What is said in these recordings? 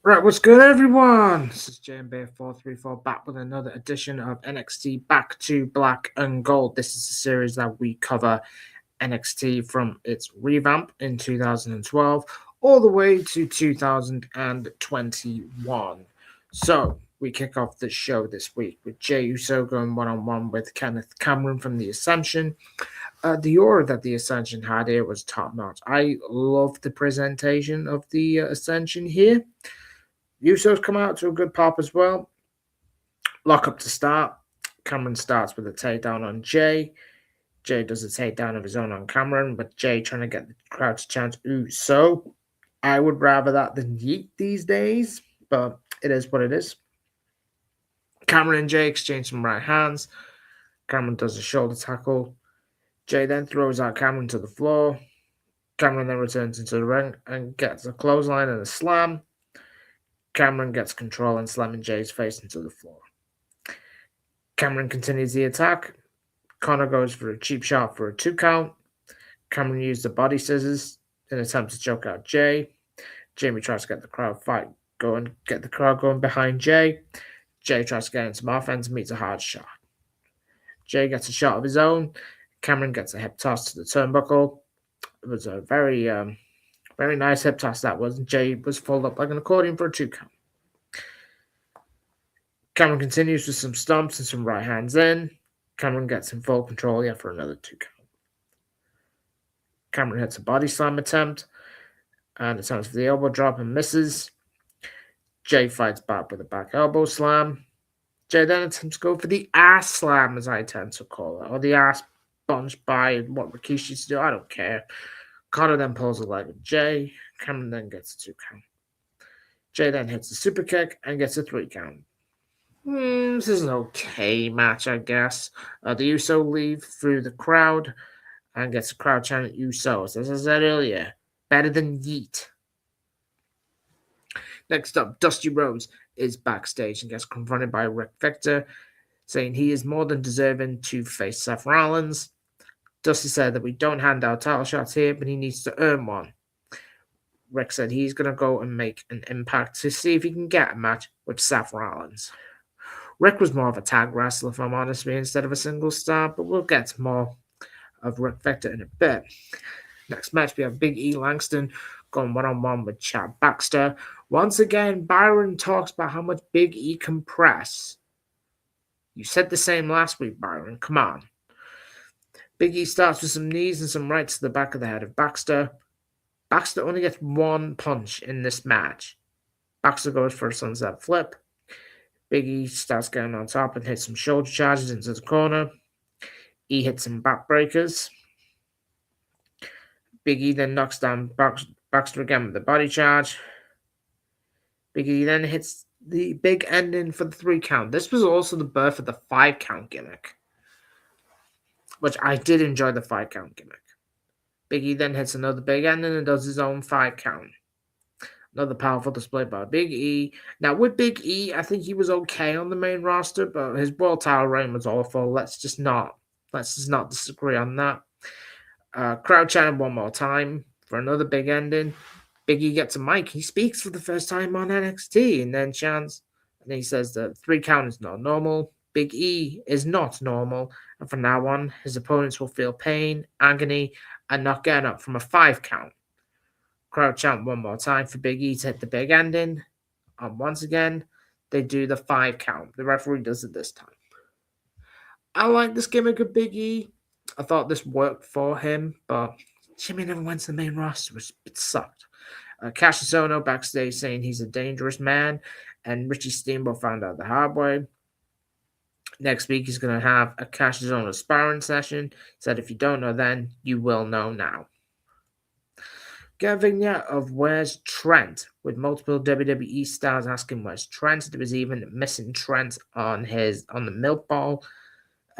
Right, what's good, everyone? This is JMB434 back with another edition of NXT Back to Black and Gold. This is a series that we cover NXT from its revamp in 2012 all the way to 2021. So, we kick off the show this week with Jey Uso going one-on-one with Kenneth Cameron from the Ascension. The aura that the Ascension had here was top-notch. I love the presentation of the Ascension here. Usos come out to a good pop as well. Lock up to start. Cameron starts with a takedown on Jey. Jey does a takedown of his own on Cameron, but Jey trying to get the crowd to chant Uso. I would rather that than Yeet these days, but it is what it is. Cameron and Jey exchange some right hands. Cameron does a shoulder tackle. Jey then throws out Cameron to the floor. Cameron then returns into the ring and gets a clothesline and a slam. Cameron gets control and slamming Jey's face into the floor. Cameron continues the attack. Connor goes for a cheap shot for a 2 count. Cameron used the body scissors in an attempt to choke out Jey. Jamie tries to get the crowd going behind Jey. Jey tries to get into some offense and meets a hard shot. Jey gets a shot of his own. Cameron gets a hip toss to the turnbuckle. It was a very nice hip toss that was. Jey was folded up like an accordion for a 2 count. Cameron continues with some stomps and some right hands in. Cameron gets in full control yet for another 2 count. Cameron hits a body slam attempt and attempts for the elbow drop and misses. Jey fights back with a back elbow slam. Jey then attempts to go for the ass slam, as I tend to call it, or the ass bunch by what Rikishi used to do. I don't care. Connor then pulls a leg of Jey. Cameron then gets a 2 count. Jey then hits a super kick and gets a 3 count. This is an okay match, I guess. The Uso leave through the crowd and gets the crowd chanting Usos. As I said earlier, better than Yeet. Next up, Dusty Rhodes is backstage and gets confronted by Rick Victor, saying he is more than deserving to face Seth Rollins. Dusty said that we don't hand out title shots here, but he needs to earn one. Rick said he's going to go and make an impact to see if he can get a match with Seth Rollins. Rick was more of a tag wrestler, if I'm honest with you, instead of a single star, but we'll get to more of Rick Victor in a bit. Next match, we have Big E Langston going one-on-one with Chad Baxter. Once again, Byron talks about how much Big E can press. You said the same last week, Byron. Come on. Big E starts with some knees and some rights to the back of the head of Baxter. Baxter only gets 1 punch in this match. Baxter goes for a sunset flip. Big E starts getting on top and hits some shoulder charges into the corner. E hits some backbreakers. Big E then knocks down Baxter again with the body charge. Big E then hits the big ending for the 3 count. This was also the birth of the 5 count gimmick, which I did enjoy the 5 count gimmick. Big E then hits another big ending and does his own 5 count. Another powerful display by Big E. Now, with Big E, I think he was okay on the main roster, but his world title reign was awful. Let's just not disagree on that. Crowd chanted one more time for another big ending. Big E gets a mic. He speaks for the first time on NXT and then chants, and he says that 3 count is not normal. Big E is not normal, and from now on, his opponents will feel pain, agony, and not getting up from a 5 count. Crowd chant one more time for Big E to hit the big ending. And once again, they do the 5 count. The referee does it this time. I like this gimmick of Big E. I thought this worked for him, but Jimmy never went to the main roster, which it sucked. Cassius Ohno backstage saying he's a dangerous man, and Richie Steamboat found out the hard way. Next week, he's going to have a Cassius Ohno sparring session. He said, if you don't know then, you will know now. Get a vignette of Where's Trent, with multiple WWE stars asking Where's Trent. There was even missing Trent on the milk ball.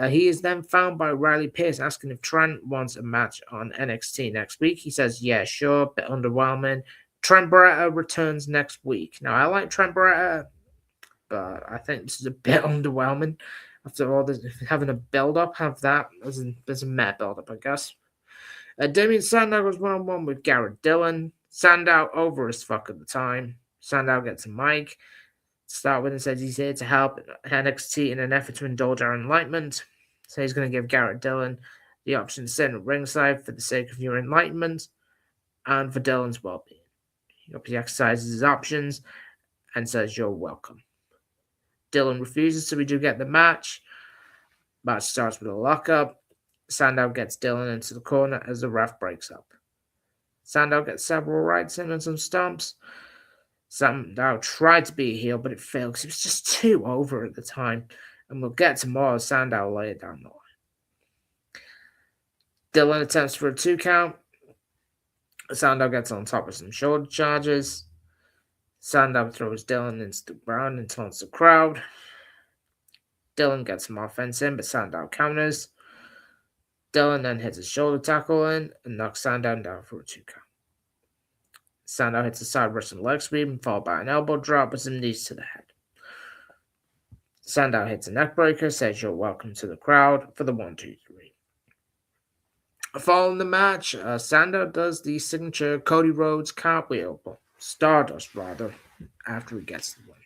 He is then found by Riley Pierce asking if Trent wants a match on NXT next week. He says, yeah, sure, bit underwhelming. Trent Beretta returns next week. Now, I like Trent Beretta, but I think this is a bit underwhelming. After all, having a build-up, have that. There's a meh build-up, I guess. Damien Sandow goes one-on-one with Garrett Dillon. Sandow over as fuck at the time. Sandow gets a mic. Start with and says he's here to help NXT in an effort to indulge our enlightenment. So he's going to give Garrett Dillon the option to sit at ringside for the sake of your enlightenment and for Dillon's well-being. He exercises his options and says, "You're welcome." Dillon refuses, so we do get the match. Match starts with a lockup. Sandow gets Dillon into the corner as the ref breaks up. Sandow gets several rights in and some stomps. Sandow tried to be a heel, but it failed because he was just too over at the time. And we'll get to more Sandow later down the line. Dillon attempts for a 2 count. Sandow gets on top of some shoulder charges. Sandow throws Dillon into the ground and taunts the crowd. Dillon gets some offense in, but Sandow counters. Dillon then hits a shoulder tackle in and knocks Sandow down for a 2 count. Sandow hits a side Russian leg sweep and followed by an elbow drop with some knees to the head. Sandow hits a neck breaker, says you're welcome to the crowd for the 1, 2, 3. Following the match, Sandow does the signature Cody Rhodes cartwheel, Stardust rather, after he gets the win.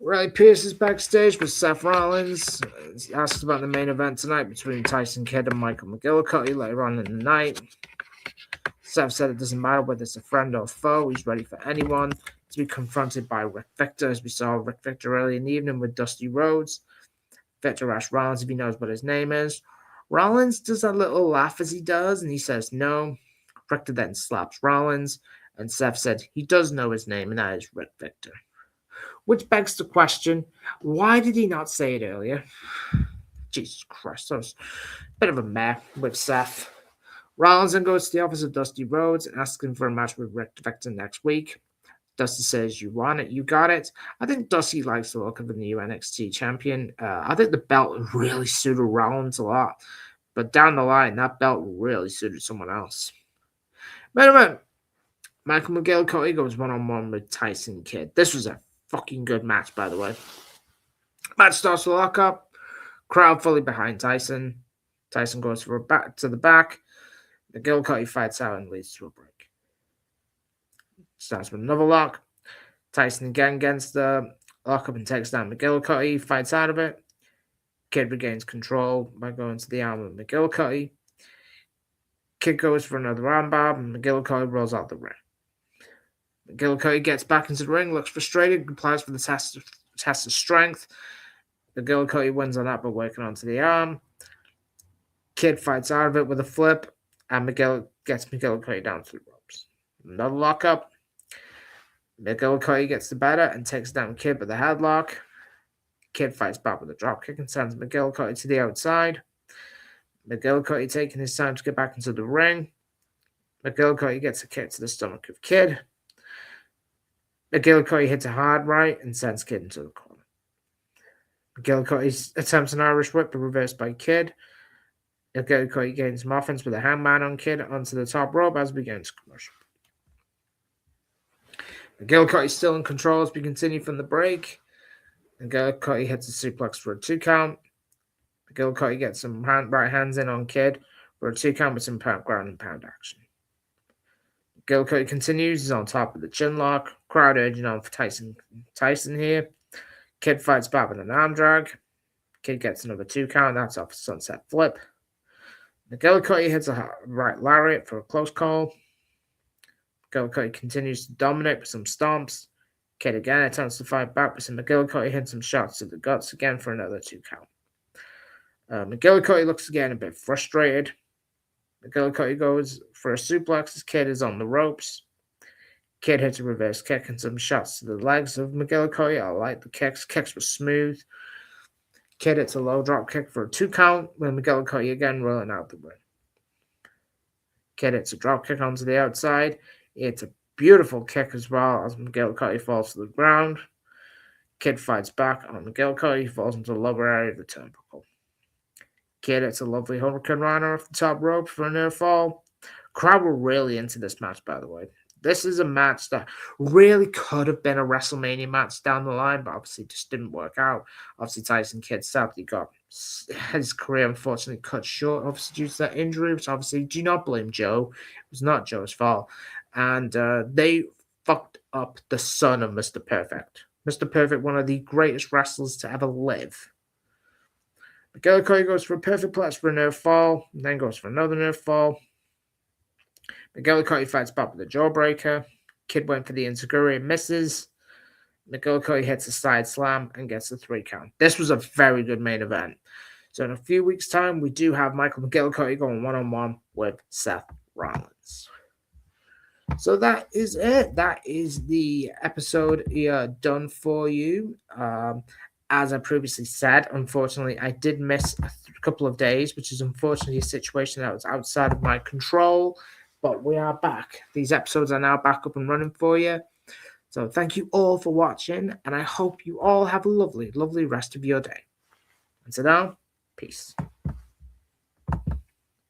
Riley Pierce is backstage with Seth Rollins. He asks about the main event tonight between Tyson Kidd and Michael McGillicutty later on in the night. Seth said it doesn't matter whether it's a friend or foe. He's ready for anyone to be confronted by Rick Victor, as we saw Rick Victor early in the evening with Dusty Rhodes. Victor asked Rollins if he knows what his name is. Rollins does a little laugh as he does, and he says no. Victor then slaps Rollins, and Seth said he does know his name, and that is Rick Victor. Which begs the question, why did he not say it earlier? Jesus Christ, that was a bit of a meh with Seth. Rollins then goes to the office of Dusty Rhodes and asks him for a match with Rick Victor next week. Dusty says, you want it, you got it. I think Dusty likes the look of the new NXT champion. I think the belt really suited Rollins a lot. But down the line, that belt really suited someone else. But Michael McGillicutty goes one-on-one with Tyson Kidd. This was a fucking good match, by the way. Match starts with a lockup. Crowd fully behind Tyson. Tyson goes for a back to the back. McGillicutty fights out and leads to a break. Starts with another lock. Tyson again gets the lockup and takes down McGillicutty. Fights out of it. Kidd regains control by going to the arm of McGillicutty. Kidd goes for another armbar, and McGillicutty rolls out the ring. McGillicutty gets back into the ring, looks frustrated, applies for the test of strength. McGillicutty wins on that by working onto the arm. Kidd fights out of it with a flip, and gets McGillicutty down to the ropes. Another lockup. McGillicutty gets the better and takes down Kidd with a headlock. Kidd fights back with a dropkick and sends McGillicutty to the outside. McGillicutty taking his time to get back into the ring. McGillicutty gets a kick to the stomach of Kidd. McGillicutty hits a hard right and sends Kidd into the corner. McGillicutty attempts an Irish whip, but reversed by Kidd. McGillicutty gains some offense with a hangman on Kidd onto the top rope as we get into commercial. McGillicutty still in control as we continue from the break. McGillicutty hits a suplex for a 2 count. McGillicutty gets some right hands in on Kidd for a 2 count with some ground and pound action. McGillicutty continues. He's on top of the chin lock. Crowd urging on for Tyson here. Kidd fights back with an arm drag. Kidd gets another 2 count. That's off a sunset flip. McGillicutty hits a right lariat for a close call. McGillicutty continues to dominate with some stomps. Kidd again attempts to fight back with some McGillicutty hits some shots to the guts again for another 2 count. McGillicutty looks again a bit frustrated. McGillicutty goes for a suplex as Kidd is on the ropes. Kidd hits a reverse kick and some shots to the legs of McGillicutty. I like the kicks. Kicks were smooth. Kidd hits a low drop kick for a 2 count with McGillicutty again rolling out the ring. Kidd hits a drop kick onto the outside. It's a beautiful kick as well as McGillicutty falls to the ground. Kidd fights back on McGillicutty. He falls into the lower area of the turnbuckle. Kidd hits a lovely Hurricane Rana off the top rope for a near fall. Crowd were really into this match, by the way. This is a match that really could have been a WrestleMania match down the line, but obviously just didn't work out. Obviously, Tyson Kidd sadly got his career unfortunately cut short, obviously due to that injury, which obviously do not blame Joe. It was not Joe's fault. And they fucked up the son of Mr. Perfect. Mr. Perfect, one of the greatest wrestlers to ever live. McGillicutty goes for a perfect plus for a nerve fall, and then goes for another nerve fall. McGillicutty fights back with a jawbreaker. Kid went for the enziguri and misses. McGillicutty hits a side slam and gets the 3 count. This was a very good main event. So in a few weeks' time, we do have Michael McGillicutty going one-on-one with Seth Rollins. So that is it. That is the episode done for you. As I previously said, unfortunately, I did miss a couple of days, which is unfortunately a situation that was outside of my control. But we are back. These episodes are now back up and running for you. So thank you all for watching, and I hope you all have a lovely, lovely rest of your day. And so now, peace.